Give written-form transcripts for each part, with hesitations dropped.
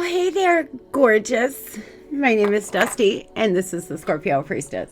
Hey there, gorgeous. My name is Dusty, and this is the Scorpio Priestess.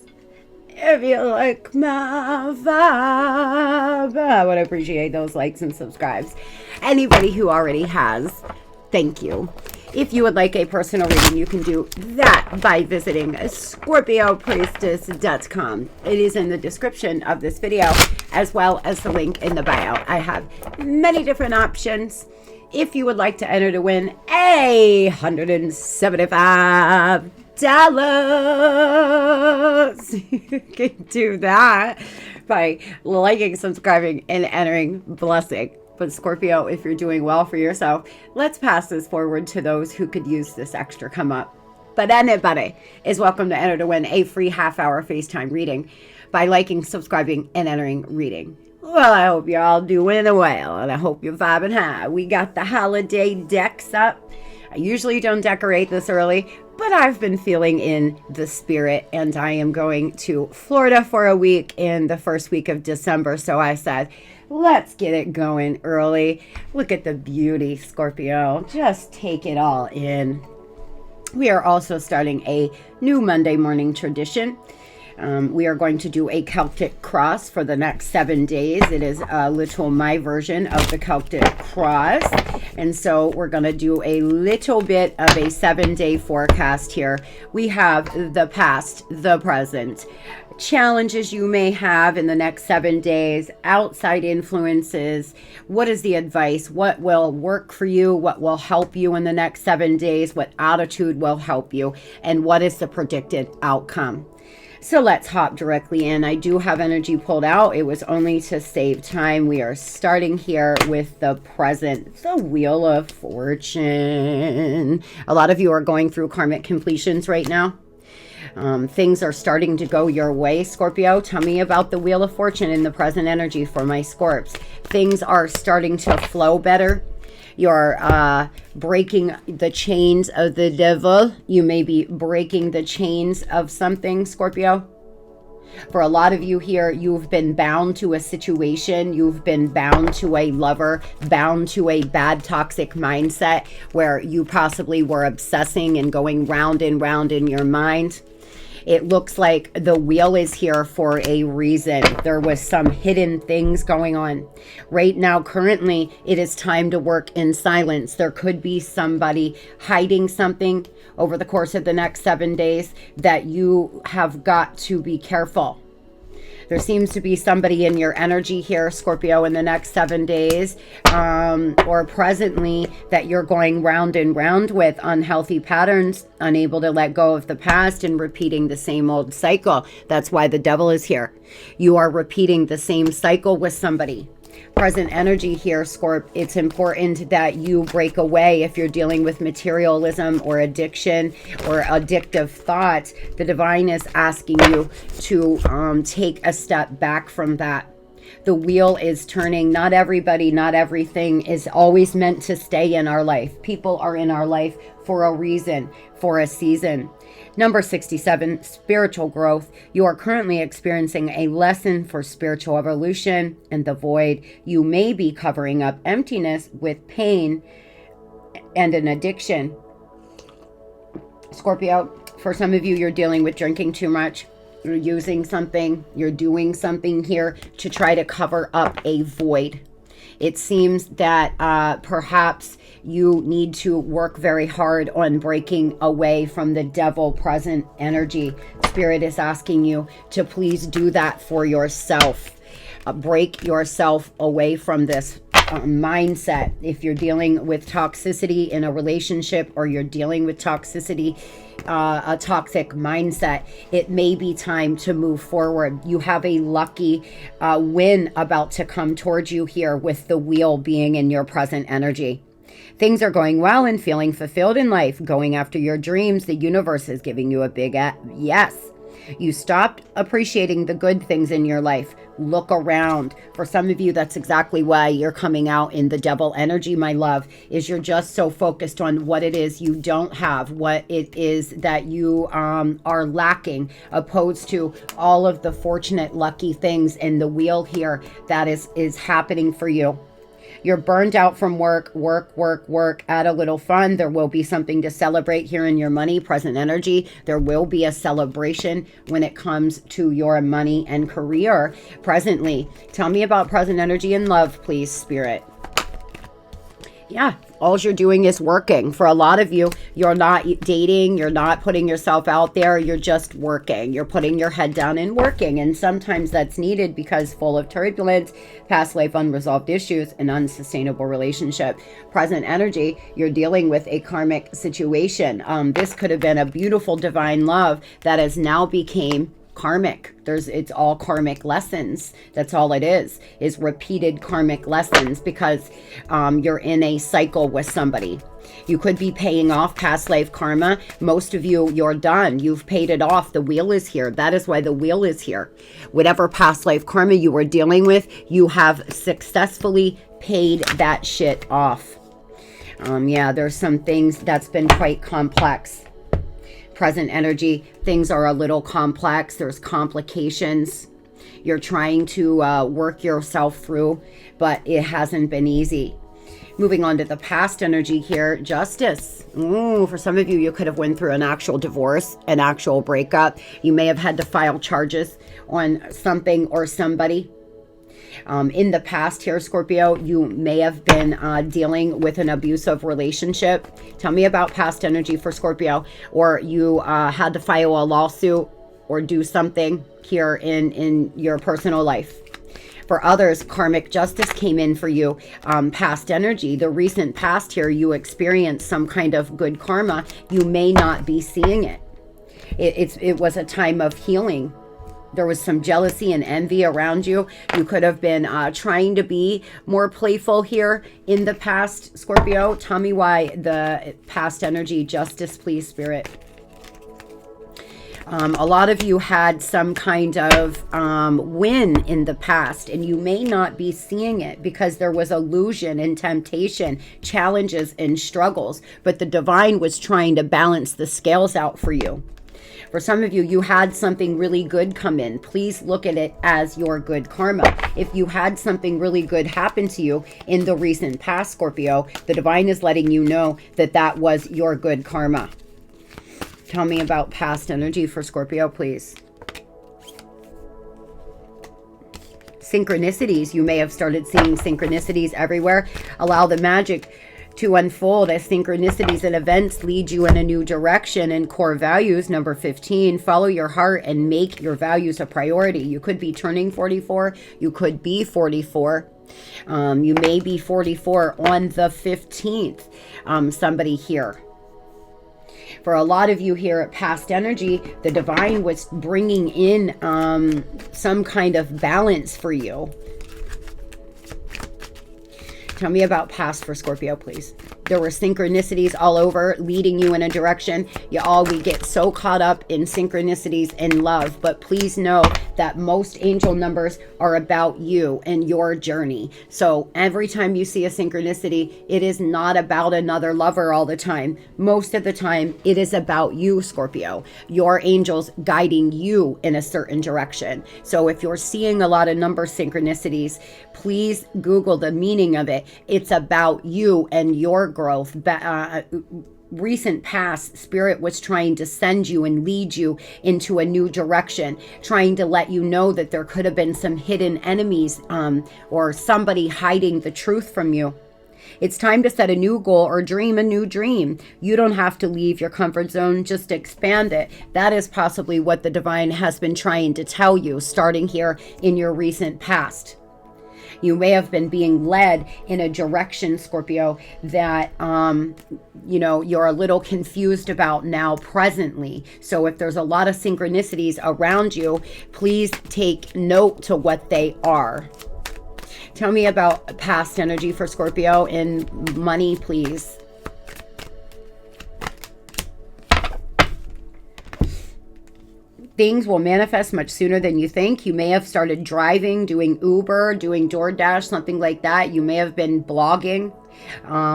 If you like my vibe, I would appreciate those likes and subscribes. Anybody who already has, thank you. If you would like a personal reading, you can do that by visiting Scorpiopriestess.com. It is in the description of this video, as well as the link in the bio. I have many different options. If you would like to enter to win $175, you can do that by liking, subscribing, and entering blessing. But Scorpio, if you're doing well for yourself, let's pass this forward to those who could use this extra come up. But anybody is welcome to enter to win a free half-hour FaceTime reading by liking, subscribing, and entering reading. Well, I hope you're all doing well, and I hope you're vibing high. We got the holiday decks up. I usually don't decorate this early, but I've been feeling in the spirit, and I am going to Florida for a week in the first week of December, so I said, let's get it going early. Look at the beauty, Scorpio. Just take it all in. We are also starting a new Monday morning tradition. We are going to do a Celtic cross for the next 7 days. It is a little my version of the Celtic cross. And so we're going to do a little bit of a 7-day forecast here. We have the past, the present, challenges you may have in the next 7 days, outside influences. What is the advice? What will work for you? What will help you in the next 7 days? What attitude will help you? And what is the predicted outcome? So let's hop directly in. I do have energy pulled out. It was only to save time. We are starting here with the present, the Wheel of Fortune. A lot of you are going through karmic completions right now. Things are starting to go your way, Scorpio. Tell me about the Wheel of Fortune in the present energy for my Scorps. Things are starting to flow better. You're breaking the chains of the devil. You may be breaking the chains of something, Scorpio. For a lot of you here, you've been bound to a situation. You've been bound to a lover, bound to a bad toxic mindset where you possibly were obsessing and going round and round in your mind. It looks like the wheel is here for a reason. There was some hidden things going on. Right now, currently, it is time to work in silence. There could be somebody hiding something over the course of the next 7 days that you have got to be careful. There seems to be somebody in your energy here, Scorpio, in the next 7 days, or presently, that you're going round and round with unhealthy patterns, unable to let go of the past and repeating the same old cycle. That's why the devil is here. You are repeating the same cycle with somebody. Present energy here, Scorp, it's important that you break away if you're dealing with materialism or addiction or addictive thoughts. The divine is asking you to take a step back from that. The wheel is turning. Not everybody, not everything is always meant to stay in our life. People are in our life for a reason, for a season. Number 67, spiritual growth. You are currently experiencing a lesson for spiritual evolution and the void. You may be covering up emptiness with pain and an addiction. Scorpio, for some of you, you're dealing with drinking too much. You're using something, you're doing something here to try to cover up a void. It seems that perhaps you need to work very hard on breaking away from the devil present energy. Spirit is asking you to please do that for yourself. Break yourself away from this mindset. If you're dealing with toxicity in a relationship or you're dealing with toxicity, a toxic mindset, it may be time to move forward. You have a lucky win about to come towards you here with the wheel being in your present energy. Things are going well and feeling fulfilled in life, going after your dreams. The universe is giving you a big yes. You stopped appreciating the good things in your life. Look around. For some of you, that's exactly why you're coming out in the devil energy, my love, is you're just so focused on what it is you don't have, what it is that you are lacking, opposed to all of the fortunate, lucky things in the wheel here that is happening for you. You're burned out from work, add a little fun. There will be something to celebrate here in your money, present energy. There will be a celebration when it comes to your money and career presently. Tell me about present energy and love, please, Spirit. Yeah, all you're doing is working. For a lot of you, you're not dating, you're not putting yourself out there, you're just working. You're putting your head down and working. And sometimes that's needed because full of turbulence, past life unresolved issues, and unsustainable relationship. Present energy, you're dealing with a karmic situation. This could have been a beautiful divine love that has now became karmic. It's all karmic lessons. That's all it is repeated karmic lessons because you're in a cycle with somebody. You could be paying off past life karma. Most of you, you're done. You've paid it off. The wheel is here. That is why the wheel is here. Whatever past life karma you were dealing with, you have successfully paid that shit off. Yeah, there's some things that's been quite complex. Present energy, things are a little complex. There's complications. You're trying to work yourself through, but it hasn't been easy. Moving on to the past energy here, justice. Ooh, for some of you, you could have went through an actual divorce, an actual breakup. You may have had to file charges on something or somebody. In the past here, Scorpio, you may have been dealing with an abusive relationship. Tell me about past energy for Scorpio. Or you had to file a lawsuit or do something here in your personal life. For others, karmic justice came in for you. Past energy, the recent past here, you experienced some kind of good karma. You may not be seeing it. It was a time of healing. There was some jealousy and envy around you. You could have been trying to be more playful here in the past, Scorpio. Tell me why the past energy, justice, please, Spirit. A lot of you had some kind of win in the past, and you may not be seeing it because there was illusion and temptation, challenges and struggles, but the divine was trying to balance the scales out for you. For some of you, you had something really good come in. Please look at it as your good karma. If you had something really good happen to you in the recent past, Scorpio, the divine is letting you know that that was your good karma. Tell me about past energy for Scorpio, please. Synchronicities. You may have started seeing synchronicities everywhere. Allow the magic to unfold as synchronicities and events lead you in a new direction. And core values, number 15, follow your heart and make your values a priority. You could be turning 44. You could be 44. You may be 44 on the 15th. Somebody here. For a lot of you here at past energy, the divine was bringing in some kind of balance for you. Tell me about past for Scorpio, please. There were synchronicities all over leading you in a direction. We get so caught up in synchronicities and love, but please know that most angel numbers are about you and your journey. So every time you see a synchronicity, it is not about another lover all the time. Most of the time, it is about you, Scorpio. Your angels guiding you in a certain direction. So if you're seeing a lot of number synchronicities, please Google the meaning of it. It's about you and your growth. Recent past, Spirit was trying to send you and lead you into a new direction, trying to let you know that there could have been some hidden enemies or somebody hiding the truth from you. It's time to set a new goal or dream a new dream. You don't have to leave your comfort zone, just expand it. That is possibly what the divine has been trying to tell you, starting here in your recent past. You may have been being led in a direction, Scorpio, that, you're a little confused about now presently. So if there's a lot of synchronicities around you, please take note to what they are. Tell me about past energy for Scorpio and money, please. Things will manifest much sooner than you think. You may have started driving, doing Uber, doing DoorDash, something like that. You may have been blogging.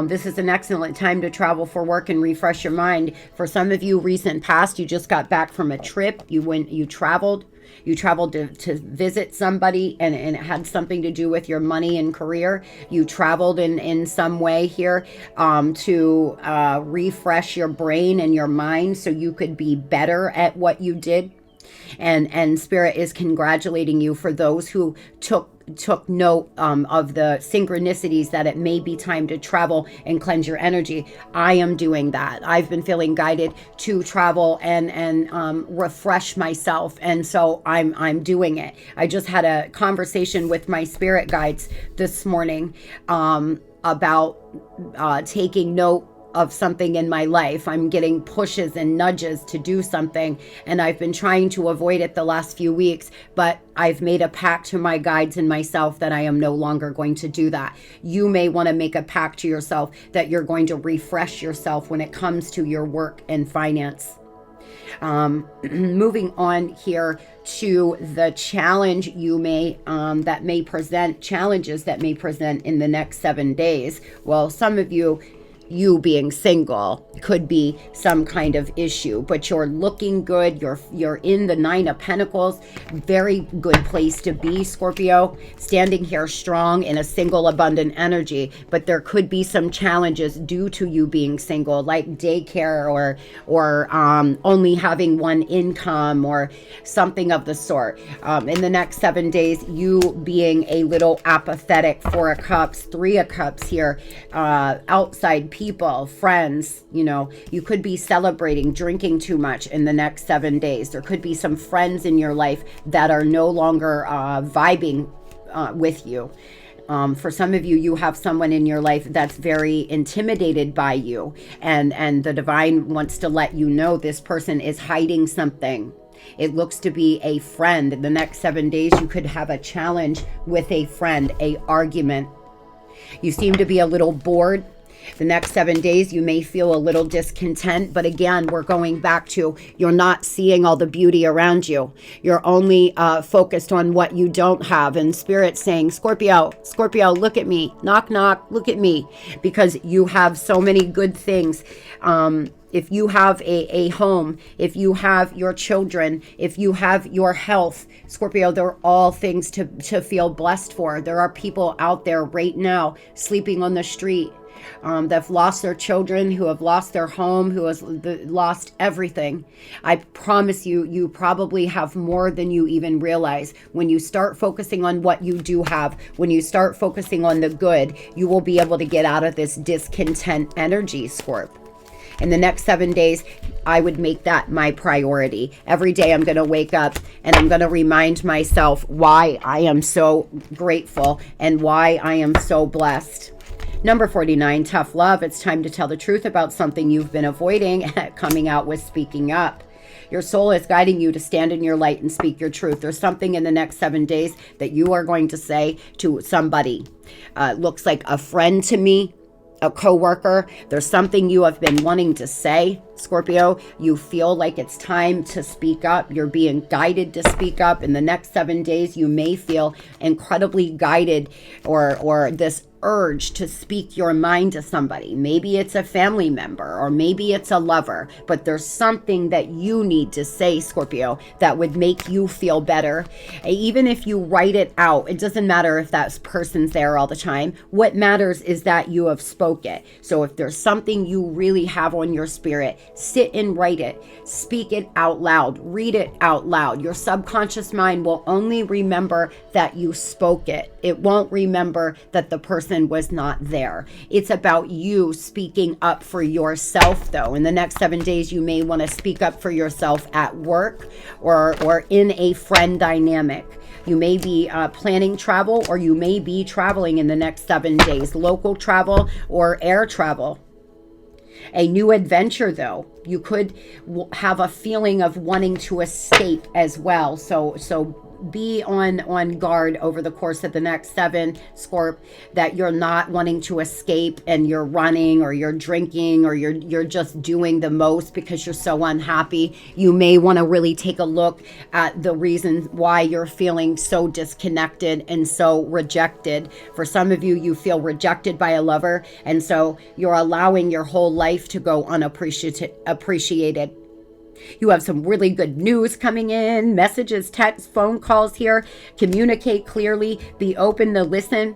This is an excellent time to travel for work and refresh your mind. For some of you, recent past, you just got back from a trip. You traveled. You traveled to visit somebody, and it had something to do with your money and career. You traveled in some way here to refresh your brain and your mind so you could be better at what you did. And Spirit is congratulating you for those who took note of the synchronicities that it may be time to travel and cleanse your energy. I am doing that. I've been feeling guided to travel and refresh myself, and so I'm doing it. I just had a conversation with my spirit guides this morning about taking note of something in my life. I'm getting pushes and nudges to do something, and I've been trying to avoid it the last few weeks, but I've made a pact to my guides and myself that I am no longer going to do that. You may want to make a pact to yourself that you're going to refresh yourself when it comes to your work and finance. Moving on here to the challenge you may challenges that may present in the next 7 days. Well, some of you being single could be some kind of issue, but you're looking good. You're in the 9 of Pentacles. Very good place to be, Scorpio. Standing here strong in a single abundant energy, but there could be some challenges due to you being single, like daycare or only having one income or something of the sort. In the next 7 days, you being a little apathetic. 4 of Cups, 3 of Cups here, outside people, friends, you could be celebrating, drinking too much in the next 7 days. There could be some friends in your life that are no longer vibing with you. For some of you, you have someone in your life that's very intimidated by you, and the divine wants to let you know this person is hiding something. It looks to be a friend. In the next 7 days, you could have a challenge with a friend, a argument. You seem to be a little bored. The next 7 days, you may feel a little discontent, but again, we're going back to you're not seeing all the beauty around you. You're only focused on what you don't have. And Spirit's saying, Scorpio, look at me. Knock, knock, look at me. Because you have so many good things. If you have a home, if you have your children, if you have your health, Scorpio, they're all things to feel blessed for. There are people out there right now sleeping on the street. That have lost their children, who have lost their home, who has lost everything. I promise you, you probably have more than you even realize. When you start focusing on what you do have, when you start focusing on the good, you will be able to get out of this discontent energy, Scorp. In the next 7 days, I would make that my priority. Every day I'm going to wake up and I'm going to remind myself why I am so grateful and why I am so blessed. Number 49, tough love. It's time to tell the truth about something you've been avoiding, coming out with speaking up. Your soul is guiding you to stand in your light and speak your truth. There's something in the next 7 days that you are going to say to somebody. Looks like a friend to me, a coworker. There's something you have been wanting to say, Scorpio. You feel like it's time to speak up. You're being guided to speak up. In the next 7 days, you may feel incredibly guided or this urge to speak your mind to somebody. Maybe it's a family member or maybe it's a lover, but there's something that you need to say, Scorpio, that would make you feel better. Even if you write it out, it doesn't matter if that person's there all the time. What matters is that you have spoke it. So if there's something you really have on your spirit, sit and write it. Speak it out loud. Read it out loud. Your subconscious mind will only remember that you spoke it. It won't remember that the person was not there. It's about you speaking up for yourself, though. In the next 7 days, you may want to speak up for yourself at work or in a friend dynamic. You may be planning travel, or you may be traveling in the next 7 days, local travel or air travel. A new adventure, though. You could have a feeling of wanting to escape as well. So be on guard over the course of the next 7, Scorp, that you're not wanting to escape and you're running or you're drinking or you're just doing the most because you're so unhappy. You may want to really take a look at the reason why you're feeling so disconnected and so rejected. For some of you, you feel rejected by a lover, and so you're allowing your whole life to go unappreciated. You have some really good news coming in, messages, texts, phone calls here. Communicate clearly, be open to listen.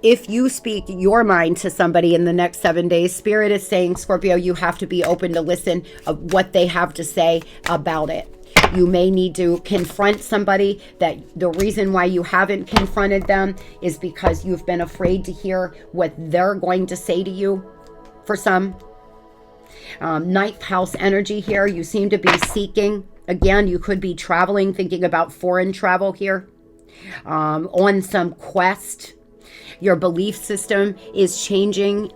If you speak your mind to somebody in the next 7 days, Spirit is saying, Scorpio, you have to be open to listen of what they have to say about it. You may need to confront somebody that the reason why you haven't confronted them is because you've been afraid to hear what they're going to say to you. For some, ninth house energy here, you seem to be seeking. Again, you could be traveling, thinking about foreign travel here, on some quest. Your belief system is changing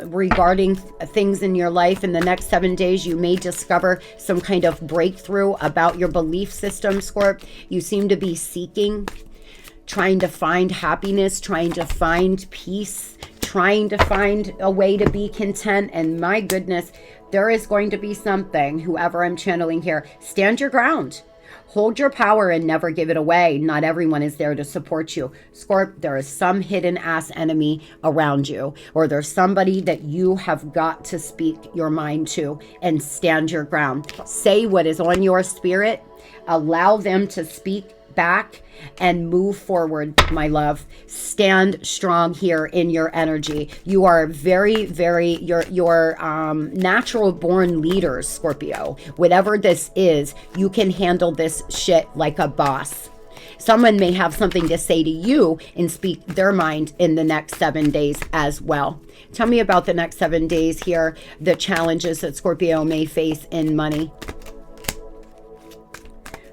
regarding things in your life. In the next 7 days, you may discover some kind of breakthrough about your belief system, Scorp. You seem to be seeking, trying to find happiness, trying to find peace, trying to find a way to be content. And my goodness, there is going to be something, whoever I'm channeling here, stand your ground. Hold your power and never give it away. Not everyone is there to support you. Scorp, there is some hidden ass enemy around you, or there's somebody that you have got to speak your mind to and stand your ground. Say what is on your spirit. Allow them to speak back and move forward, my love. Stand strong here in your energy. You are very, very, your natural born leaders, Scorpio. Whatever this is, you can handle this shit like a boss. Someone may have something to say to you and speak their mind in the next 7 days as well. Tell me about the next 7 days here, the challenges that Scorpio may face in money.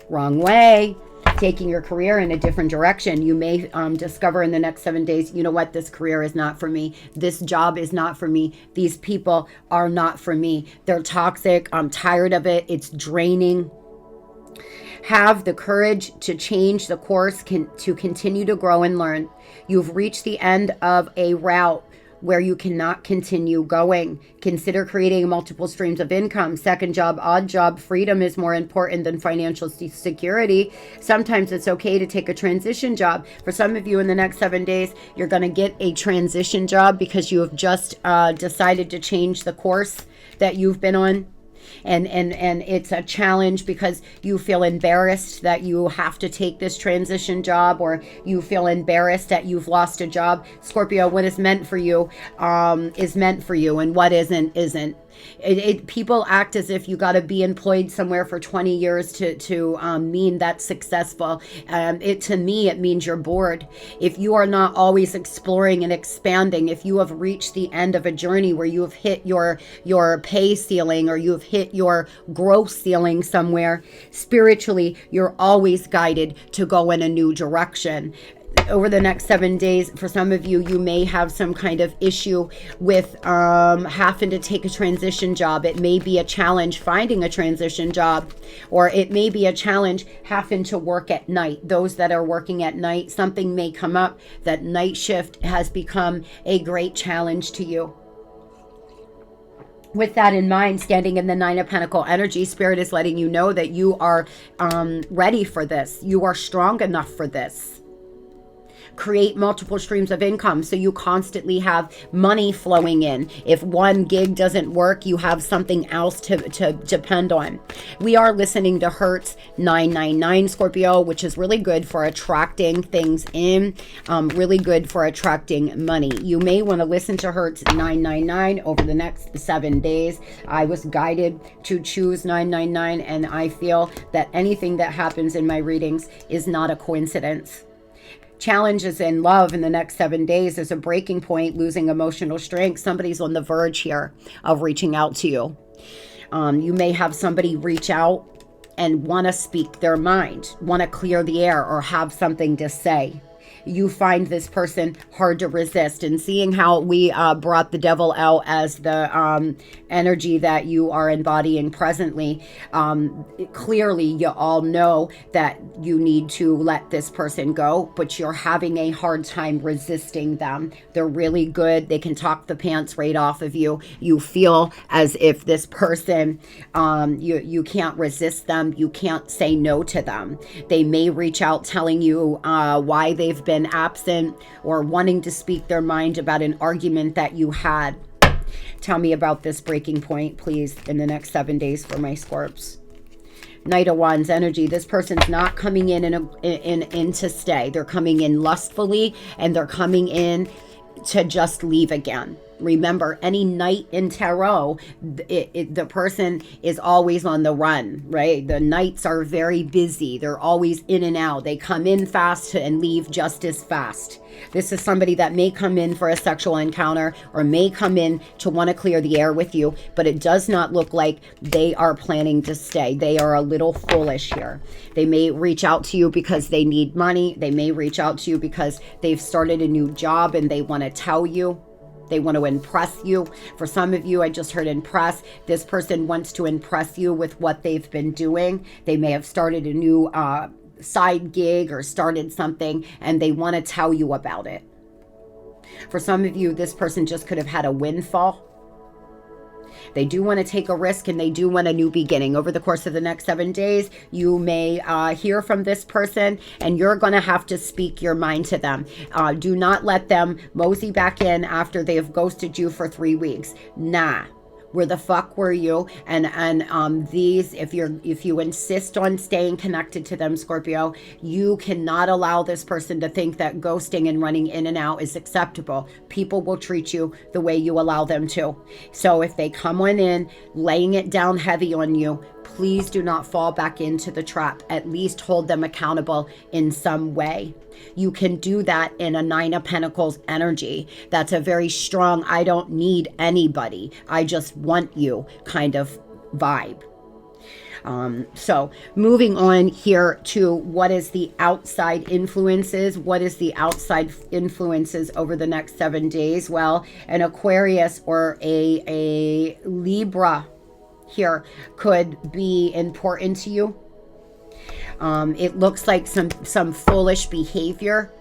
Wrong way. Taking your career in a different direction. You may discover in the next 7 days, you know what, this career is not for me. This job is not for me. These people are not for me. They're toxic. I'm tired of it. It's draining. Have the courage to change the course, to continue to grow and learn. You've reached the end of a route where you cannot continue going. Consider creating multiple streams of income. Second job, odd job. Freedom is more important than financial security. Sometimes it's okay to take a transition job. For some of you in the next 7 days, you're going to get a transition job because you have just decided to change the course that you've been on. And it's a challenge because you feel embarrassed that you have to take this transition job, or you feel embarrassed that you've lost a job. Scorpio, what is meant for you is meant for you, and what isn't. People act as if you got to be employed somewhere for 20 years to mean that's successful. To me, it means you're bored. If you are not always exploring and expanding, if you have reached the end of a journey where you have hit your pay ceiling, or you have hit your growth ceiling somewhere, spiritually, you're always guided to go in a new direction. Over the next 7 days, for some of you, you may have some kind of issue with having to take a transition job. It may be a challenge finding a transition job, or it may be a challenge having to work at night. Those that are working at night, something may come up that night shift has become a great challenge to you. With that in mind, standing in the Nine of Pentacles energy, Spirit is letting you know that you are ready for this. You are strong enough for this. Create multiple streams of income so you constantly have money flowing in. If one gig doesn't work, you have something else to depend on. We are listening to Hertz 999, Scorpio, which is really good for attracting things in, really good for attracting money. You may want to listen to Hertz 999 over the next 7 days. I was guided to choose 999, and I feel that anything that happens in my readings is not a coincidence. Challenges in love in the next 7 days is a breaking point, losing emotional strength. Somebody's on the verge here of reaching out to you. You may have somebody reach out and want to speak their mind, want to clear the air, or have something to say. You find this person hard to resist. And seeing how we brought the devil out as the energy that you are embodying presently, clearly you all know that you need to let this person go, but you're having a hard time resisting them. They're really good. They can talk the pants right off of you. You feel as if this person, you can't resist them. You can't say no to them. They may reach out telling you why they've been absent, or wanting to speak their mind about an argument that you had. Tell me about this breaking point, please, in the next 7 days for my Scorps. Knight of Wands energy. This person's not coming in to stay. They're coming in lustfully, and they're coming in to just leave again. Remember, any knight in tarot, the person is always on the run, right? The knights are very busy. They're always in and out. They come in fast and leave just as fast. This is somebody that may come in for a sexual encounter or may come in to want to clear the air with you, but it does not look like they are planning to stay. They are a little foolish here. They may reach out to you because they need money. They may reach out to you because they've started a new job and they want to tell you. They want to impress you. For some of you, I just heard impress. This person wants to impress you with what they've been doing. They may have started a new side gig or started something, and they want to tell you about it. For some of you, this person just could have had a windfall. They do want to take a risk, and they do want a new beginning. Over the course of the next 7 days, you may hear from this person, and you're going to have to speak your mind to them. Do not let them mosey back in after they have ghosted you for 3 weeks. Nah. Where the fuck were you? And these, if you insist on staying connected to them, Scorpio, you cannot allow this person to think that ghosting and running in and out is acceptable. People will treat you the way you allow them to. So if they come on in, laying it down heavy on you, please do not fall back into the trap. At least hold them accountable in some way. You can do that in a Nine of Pentacles energy. That's a very strong, I don't need anybody, I just want you kind of vibe. So moving on here to what is the outside influences. What is the outside influences over the next 7 days? Well, an Aquarius or a Libra here could be important to you. It looks like some foolish behavior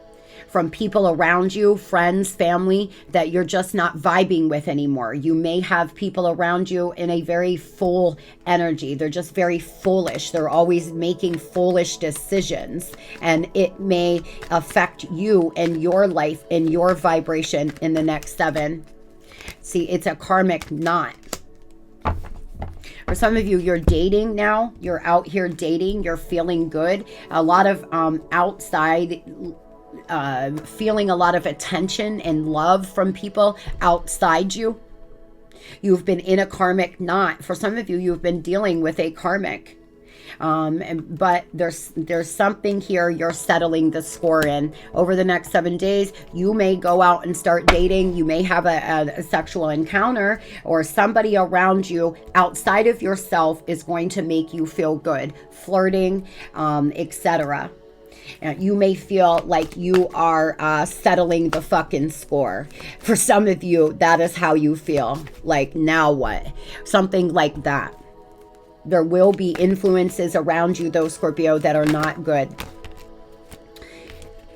from people around you, friends, family, that you're just not vibing with anymore. You may have people around you in a very full energy. They're just very foolish. They're always making foolish decisions, and it may affect you and your life and your vibration in the next 7. See, it's a karmic knot. For some of you, you're dating now. You're out here dating. You're feeling good. A lot of outside, feeling a lot of attention and love from people outside you. You've been in a karmic knot. For some of you, you've been dealing with a karmic. But there's something here you're settling the score in. Over the next 7 days, you may go out and start dating. You may have a sexual encounter, or somebody around you outside of yourself is going to make you feel good. Flirting, etc. You may feel like you are settling the fucking score. For some of you, that is how you feel. Like, now what? Something like that. There will be influences around you, though, Scorpio, that are not good.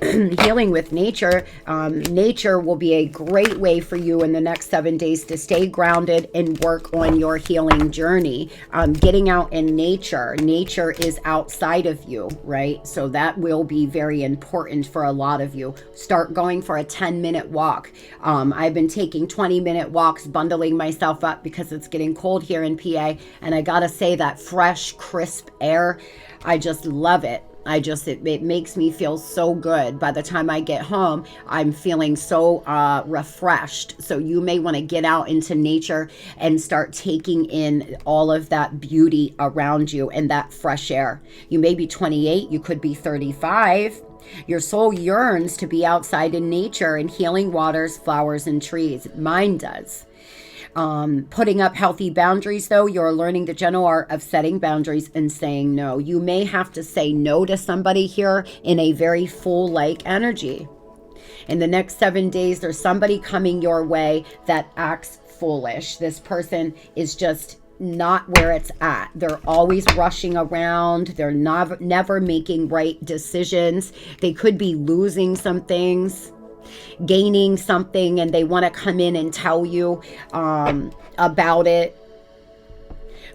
Healing with nature. Nature will be a great way for you in the next 7 days to stay grounded and work on your healing journey. Getting out in nature. Nature is outside of you, right? So that will be very important for a lot of you. Start going for a 10-minute walk. I've been taking 20-minute walks, bundling myself up because it's getting cold here in PA. And I gotta say, that fresh, crisp air, I just love it. It makes me feel so good. By the time I get home, I'm feeling so refreshed. So you may want to get out into nature and start taking in all of that beauty around you and that fresh air. You may be 28, you could be 35. Your soul yearns to be outside in nature and healing waters, flowers, and trees. Mine does. Putting up healthy boundaries, though, you're learning the gentle art of setting boundaries and saying no. You may have to say no to somebody here in a very full-like energy. In the next 7 days, there's somebody coming your way that acts foolish. This person is just not where it's at. They're always rushing around. They're never making right decisions. They could be losing some things, gaining something, and they want to come in and tell you about it,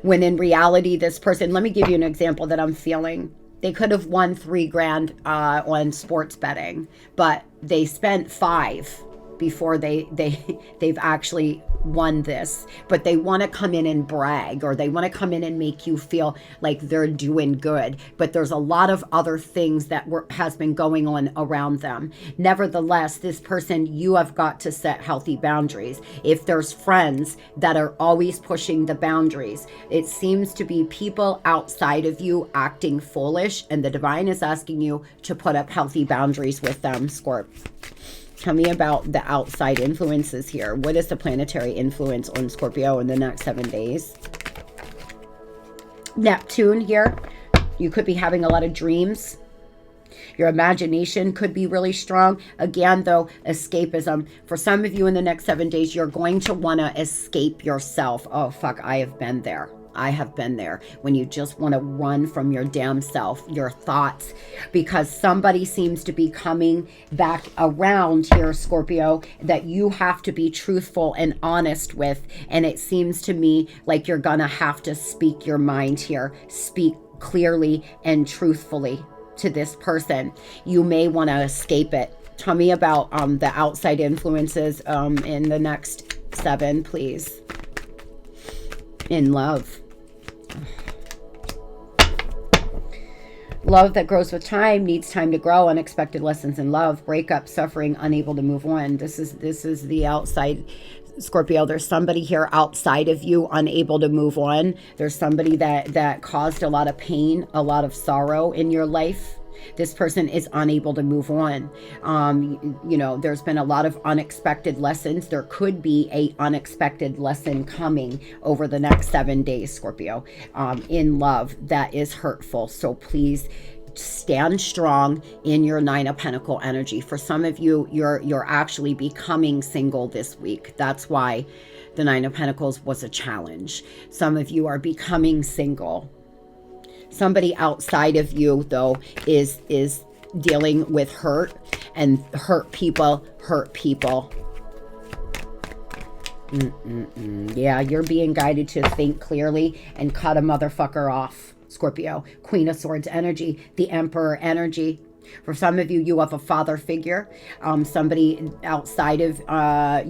when in reality, this person, let me give you an example that I'm feeling. They could have won $3,000 on sports betting, but they spent $5,000 before they've actually won this, but they want to come in and brag, or they want to come in and make you feel like they're doing good. But there's a lot of other things that has been going on around them. Nevertheless, this person, you have got to set healthy boundaries. If there's friends that are always pushing the boundaries, it seems to be people outside of you acting foolish, and the divine is asking you to put up healthy boundaries with them, Scorp. Tell me about the outside influences here. What is the planetary influence on Scorpio in the next 7 days? Neptune here. You could be having a lot of dreams. Your imagination could be really strong. Again, though, escapism. For some of you in the next 7 days, you're going to want to escape yourself. Oh, fuck, I have been there. I have been there, when you just want to run from your damn self, your thoughts, because somebody seems to be coming back around here, Scorpio, that you have to be truthful and honest with. And it seems to me like you're going to have to speak your mind here, speak clearly and truthfully to this person. You may want to escape it. Tell me about the outside influences in the next 7, please. In love. Love that grows with time needs time to grow. Unexpected lessons in love, breakup, suffering, unable to move on. This is the outside, Scorpio. There's somebody here outside of you unable to move on. There's somebody that caused a lot of pain, a lot of sorrow in your life. This person is unable to move on. You know, there's been a lot of unexpected lessons. There could be a unexpected lesson coming over the next 7 days, Scorpio, in love that is hurtful. So please stand strong in your 9 of Pentacles energy. For some of you, you're actually becoming single this week. That's why the 9 of Pentacles was a challenge. Some of you are becoming single. Somebody outside of you, though, is dealing with hurt, and hurt people hurt people. Yeah, you're being guided to think clearly and cut a motherfucker off, Scorpio. Queen of Swords energy, the Emperor energy. For some of you, you have a father figure, somebody outside of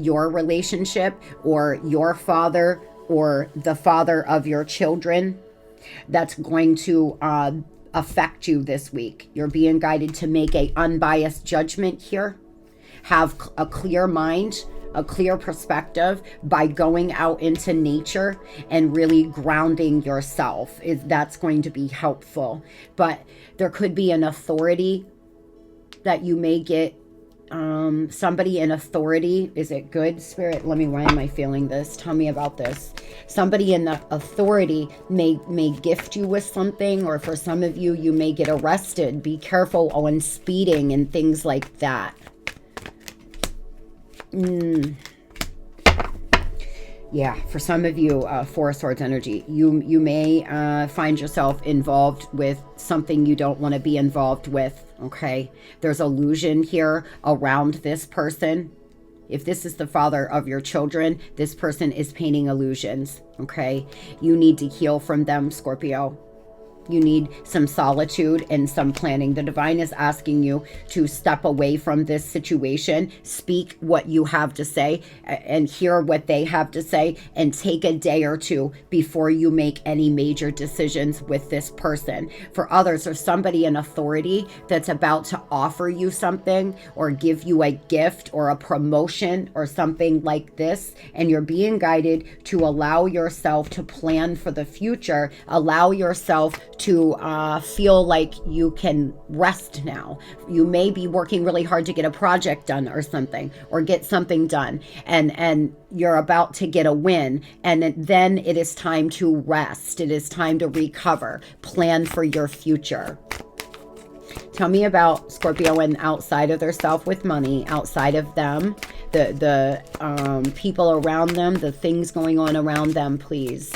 your relationship, or your father, or the father of your children, that's going to affect you this week. You're being guided to make a unbiased judgment here. Have a clear mind, a clear perspective by going out into nature and really grounding yourself. That's going to be helpful. But there could be an authority that you may get. Somebody in authority. Is it good, Spirit? Why am I feeling this? Tell me about this. Somebody in the authority may gift you with something, or for some of you, you may get arrested. Be careful on speeding and things like that. Yeah, for some of you, 4 of Swords energy, you may find yourself involved with something you don't want to be involved with, okay? There's illusion here around this person. If this is the father of your children, this person is painting illusions, okay? You need to heal from them, Scorpio. You need some solitude and some planning. The divine is asking you to step away from this situation, speak what you have to say, and hear what they have to say, and take a day or two before you make any major decisions with this person. For others, there's somebody in authority that's about to offer you something, or give you a gift or a promotion or something like this, and you're being guided to allow yourself to plan for the future, allow yourself to feel like you can rest now. You may be working really hard to get a project done or something, or get something done, and you're about to get a win, and then it is time to rest. It is time to recover, plan for your future. Tell me about Scorpio and outside of their self with money, outside of them, the people around them, the things going on around them, please.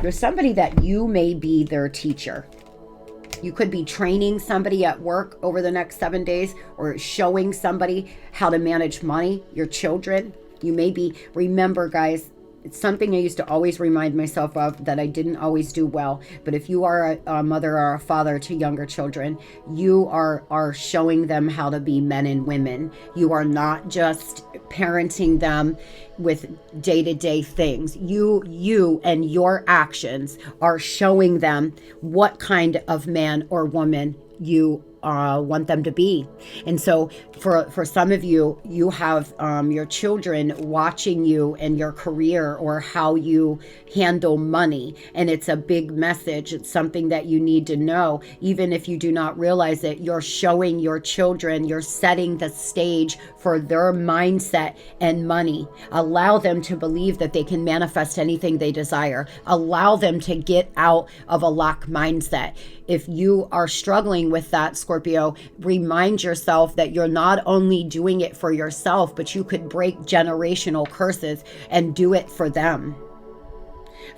There's somebody that you may be their teacher. You could be training somebody at work over the next 7 days, or showing somebody how to manage money, your children. You may be, remember guys, It's something I used to always remind myself of, that I didn't always do well. But if you are a mother or a father to younger children, you are showing them how to be men and women. You are not just parenting them with day-to-day things. You and your actions are showing them what kind of man or woman you want them to be. And so for some of you, you have your children watching you and your career or how you handle money. And it's a big message. It's something that you need to know. Even if you do not realize it, you're showing your children, you're setting the stage for their mindset and money. Allow them to believe that they can manifest anything they desire. Allow them to get out of a lack mindset. If you are struggling with that, Scorpio, remind yourself that you're not only doing it for yourself, but you could break generational curses and do it for them.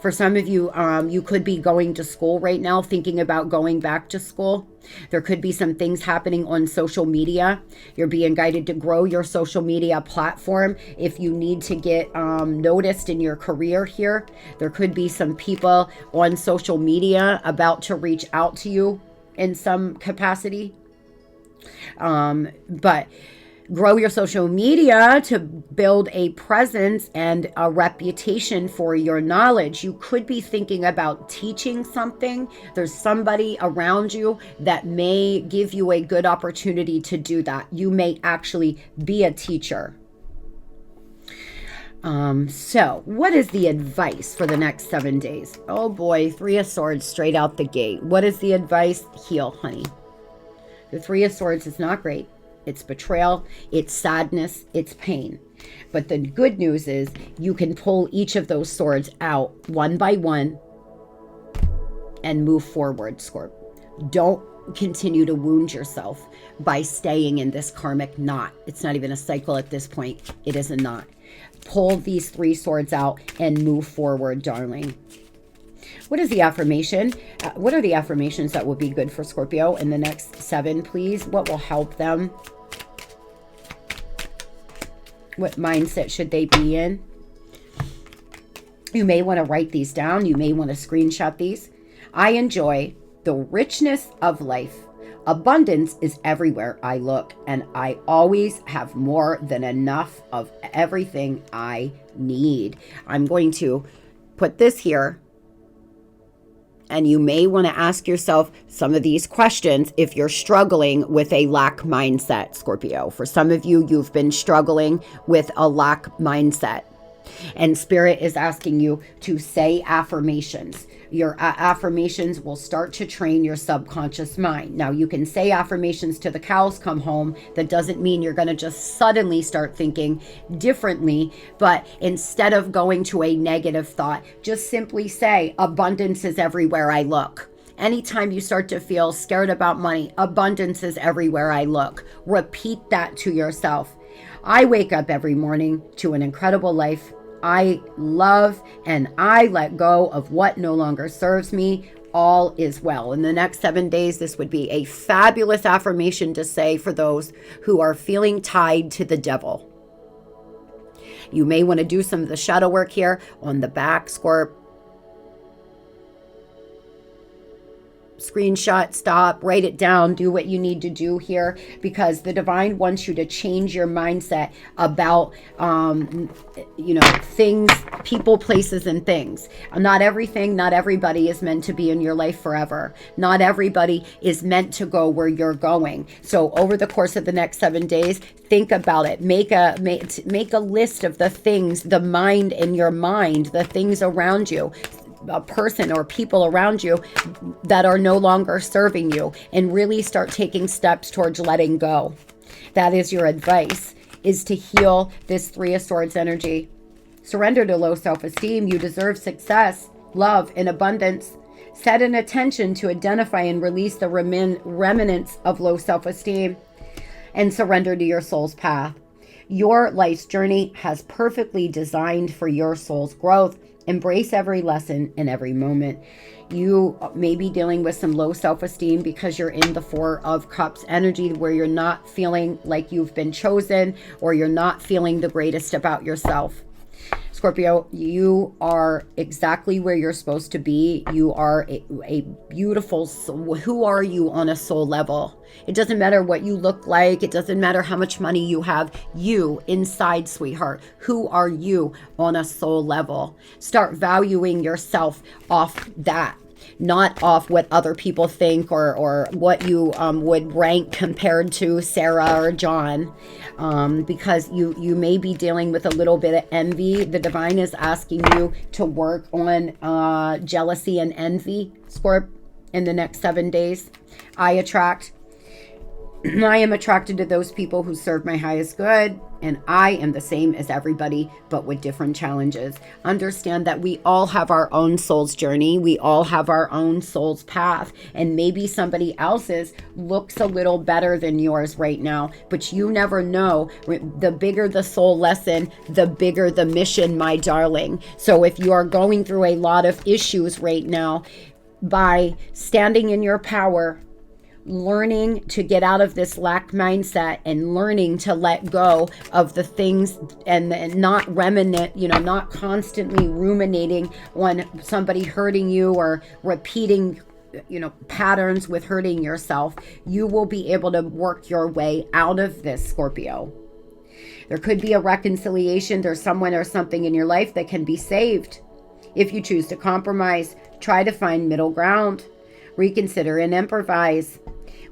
For some of you, you could be going to school right now, thinking about going back to school. There could be some things happening on social media. You're being guided to grow your social media platform. If you need to get noticed in your career here, there could be some people on social media about to reach out to you in some capacity. But grow your social media to build a presence and a reputation for your knowledge. You could be thinking about teaching something. There's somebody around you that may give you a good opportunity to do that. You may actually be a teacher. So what is the advice for the next 7 days? Oh boy, 3 of Swords straight out the gate. What is the advice? Heal, honey. The 3 of Swords is not great. It's betrayal, it's sadness, it's pain. But the good news is you can pull each of those swords out one by one and move forward, Scorp. Don't continue to wound yourself by staying in this karmic knot. It's not even a cycle at this point. It is a knot. Pull these 3 swords out and move forward, darling. What is the affirmation? What are the affirmations that will be good for Scorpio in the next 7, please? What will help them? What mindset should they be in? You may want to write these down. You may want to screenshot these. I enjoy the richness of life. Abundance is everywhere I look, and I always have more than enough of everything I need. I'm going to put this here. And you may want to ask yourself some of these questions if you're struggling with a lack mindset, Scorpio. For some of you, you've been struggling with a lack mindset. And Spirit is asking you to say affirmations. Your affirmations will start to train your subconscious mind. Now, you can say affirmations till the cows come home. That doesn't mean you're going to just suddenly start thinking differently. But instead of going to a negative thought, just simply say, abundance is everywhere I look. Anytime you start to feel scared about money, abundance is everywhere I look. Repeat that to yourself. I wake up every morning to an incredible life. I love and I let go of what no longer serves me. All is well. In the next 7 days, this would be a fabulous affirmation to say for those who are feeling tied to the devil. You may want to do some of the shadow work here on the back, Scorp. Screenshot, stop, write it down, do what you need to do here, because the divine wants you to change your mindset about, things, people, places, and things. Not everything, not everybody is meant to be in your life forever. Not everybody is meant to go where you're going. So over the course of the next 7 days, think about it. Make a list of the things, the mind in your mind, the things around you, a person or people around you that are no longer serving you, and really start taking steps towards letting go. That is your advice, is to heal this 3 of Swords energy. Surrender to low self-esteem. You deserve success, love, and abundance. Set an intention to identify and release the remnants of low self-esteem, and surrender to your soul's path. Your life's journey has perfectly designed for your soul's growth. Embrace every lesson in every moment. You may be dealing with some low self-esteem because you're in the 4 of Cups energy, where you're not feeling like you've been chosen, or you're not feeling the greatest about yourself. Scorpio, you are exactly where you're supposed to be. You are a beautiful soul. Who are you on a soul level? It doesn't matter what you look like. It doesn't matter how much money you have. You inside, sweetheart. Who are you on a soul level? Start valuing yourself off that. Not off what other people think or what you would rank compared to Sarah or John, because you may be dealing with a little bit of envy. The divine is asking you to work on jealousy and envy, Scorp, in the next 7 days. I am attracted to those people who serve my highest good, and I am the same as everybody, but with different challenges. Understand that we all have our own soul's journey. We all have our own soul's path, and maybe somebody else's looks a little better than yours right now, but you never know. The bigger the soul lesson, the bigger the mission, my darling. So if you are going through a lot of issues right now, by standing in your power, learning to get out of this lack mindset and learning to let go of the things and not not constantly ruminating on somebody hurting you or repeating patterns with hurting yourself, you will be able to work your way out of this, Scorpio. There could be a reconciliation. There's someone or something in your life that can be saved. If you choose to compromise, try to find middle ground, reconsider and improvise.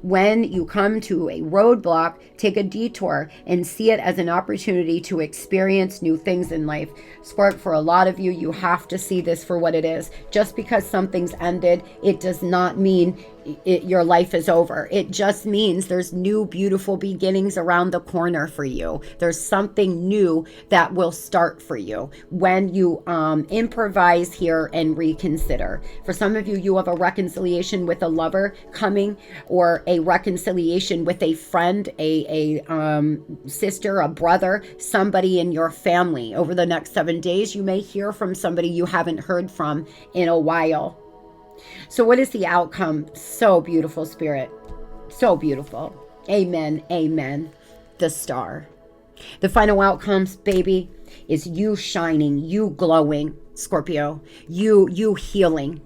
When you come to a roadblock, take a detour and see it as an opportunity to experience new things in life. Scorp, for a lot of you, you have to see this for what it is. Just because something's ended, it does not mean your life is over. It just means there's new, beautiful beginnings around the corner for you. There's something new that will start for you when you improvise here and reconsider. For some of you, you have a reconciliation with a lover coming, or a reconciliation with a friend, a sister, a brother, somebody in your family. Over the next 7 days, you may hear from somebody you haven't heard from in a while. So what is the outcome? So beautiful, Spirit. So beautiful. Amen. Amen. The star. The final outcomes, baby, is you shining, you glowing, Scorpio, you healing.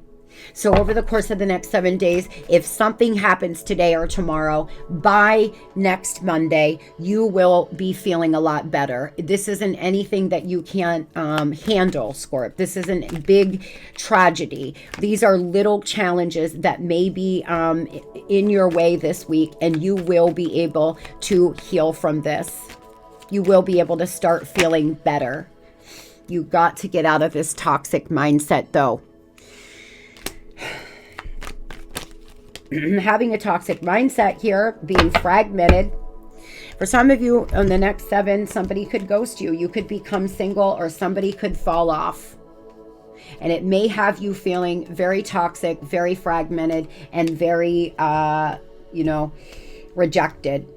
So over the course of the next 7 days, if something happens today or tomorrow, by next Monday, you will be feeling a lot better. This isn't anything that you can't handle, Scorp. This isn't big tragedy. These are little challenges that may be in your way this week, and you will be able to heal from this. You will be able to start feeling better. You got to get out of this toxic mindset, though. Having a toxic mindset here, being fragmented. For some of you, on the next 7, somebody could ghost you. You could become single, or somebody could fall off. And it may have you feeling very toxic, very fragmented, and very, rejected.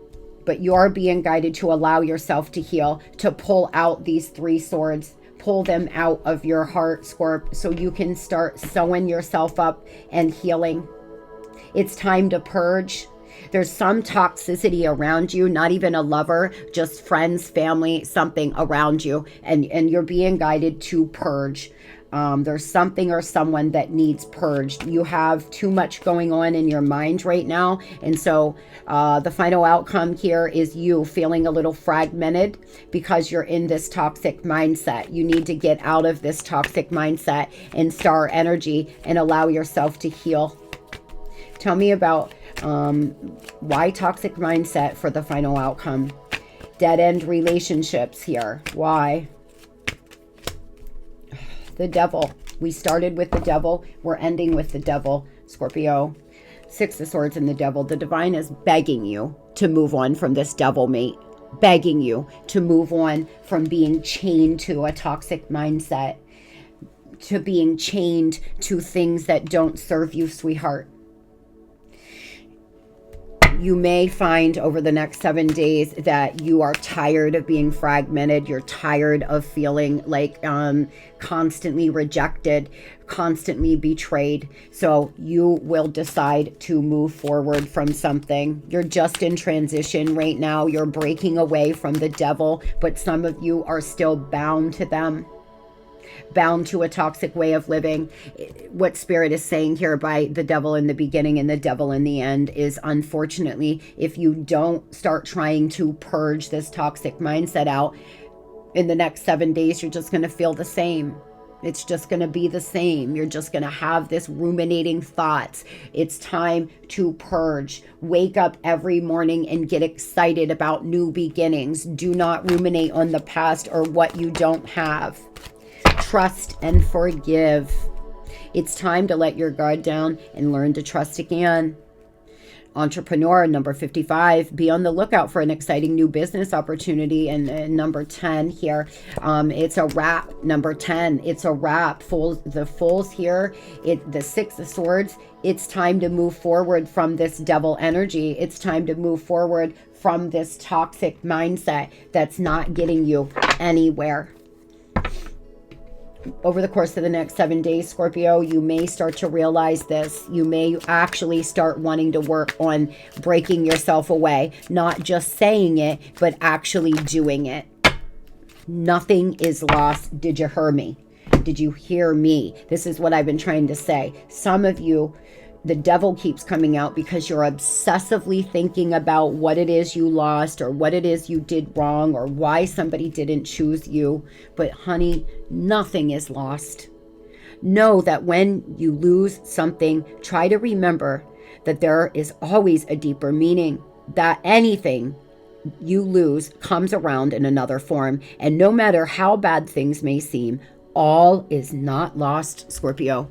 But you are being guided to allow yourself to heal, to pull out these 3 swords. Pull them out of your heart, Scorp, so you can start sewing yourself up and healing. It's time to purge. There's some toxicity around you, not even a lover, just friends, family, something around you, and you're being guided to purge. There's something or someone that needs purged. You have too much going on in your mind right now, and so the final outcome here is you feeling a little fragmented because you're in this toxic mindset. You need to get out of this toxic mindset and star energy and allow yourself to heal. Tell me about why toxic mindset for the final outcome. Dead-end relationships here. Why? The devil. We started with the devil. We're ending with the devil, Scorpio. 6 of Swords and the devil. The divine is begging you to move on from this devil mate. Begging you to move on from being chained to a toxic mindset, to being chained to things that don't serve you, sweetheart. You may find over the next 7 days that you are tired of being fragmented. You're tired of feeling like constantly rejected, constantly betrayed. So you will decide to move forward from something. You're just in transition right now. You're breaking away from the devil, but some of you are still bound to them. bound to a toxic way of living. What Spirit is saying here by the devil in the beginning and the devil in the end is, unfortunately, if you don't start trying to purge this toxic mindset out in the next 7 days, you're just going to feel the same. It's just going to be the same. You're just going to have this ruminating thoughts. It's time to purge. Wake up every morning and get excited about new beginnings. Do not ruminate on the past or what you don't have. Trust and forgive. It's time to let your guard down and learn to trust again. Entrepreneur, number 55, be on the lookout for an exciting new business opportunity. And number 10 here, it's a wrap. Number 10, it's a wrap. The Fools here, the Six of Swords, it's time to move forward from this devil energy. It's time to move forward from this toxic mindset that's not getting you anywhere. Over the course of the next 7 days, Scorpio, you may start to realize this. You may actually start wanting to work on breaking yourself away. Not just saying it, but actually doing it. Nothing is lost. Did you hear me? Did you hear me? This is what I've been trying to say. Some of you, the devil keeps coming out because you're obsessively thinking about what it is you lost or what it is you did wrong or why somebody didn't choose you. But honey, nothing is lost. Know that when you lose something, try to remember that there is always a deeper meaning, that anything you lose comes around in another form. And no matter how bad things may seem, all is not lost, Scorpio.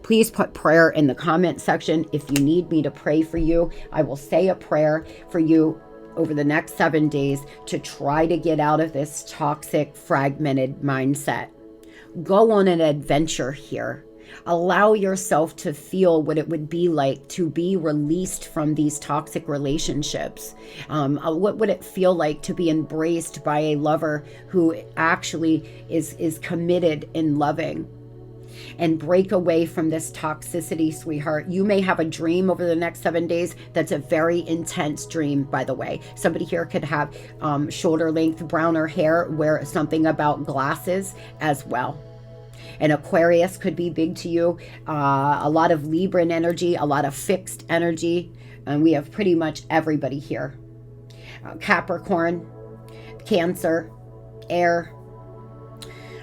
Please put prayer in the comment section if you need me to pray for you. I will say a prayer for you over the next 7 days to try to get out of this toxic, fragmented mindset. Go on an adventure here. Allow yourself to feel what it would be like to be released from these toxic relationships. What would it feel like to be embraced by a lover who actually is committed in loving? And break away from this toxicity, sweetheart. You may have a dream over the next 7 days that's a very intense dream, by the way. Somebody here could have shoulder length browner hair, wear something about glasses as well. An Aquarius could be big to you. A lot of Libran energy, a lot of fixed energy. And we have pretty much everybody here. Capricorn, Cancer, Air.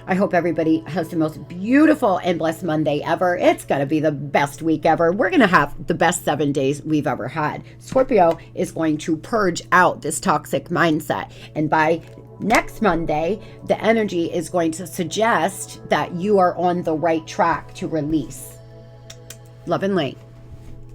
I hope everybody has the most beautiful and blessed Monday ever. It's going to be the best week ever. We're going to have the best 7 days we've ever had. Scorpio is going to purge out this toxic mindset. And by next Monday, the energy is going to suggest that you are on the right track to release. Love and light.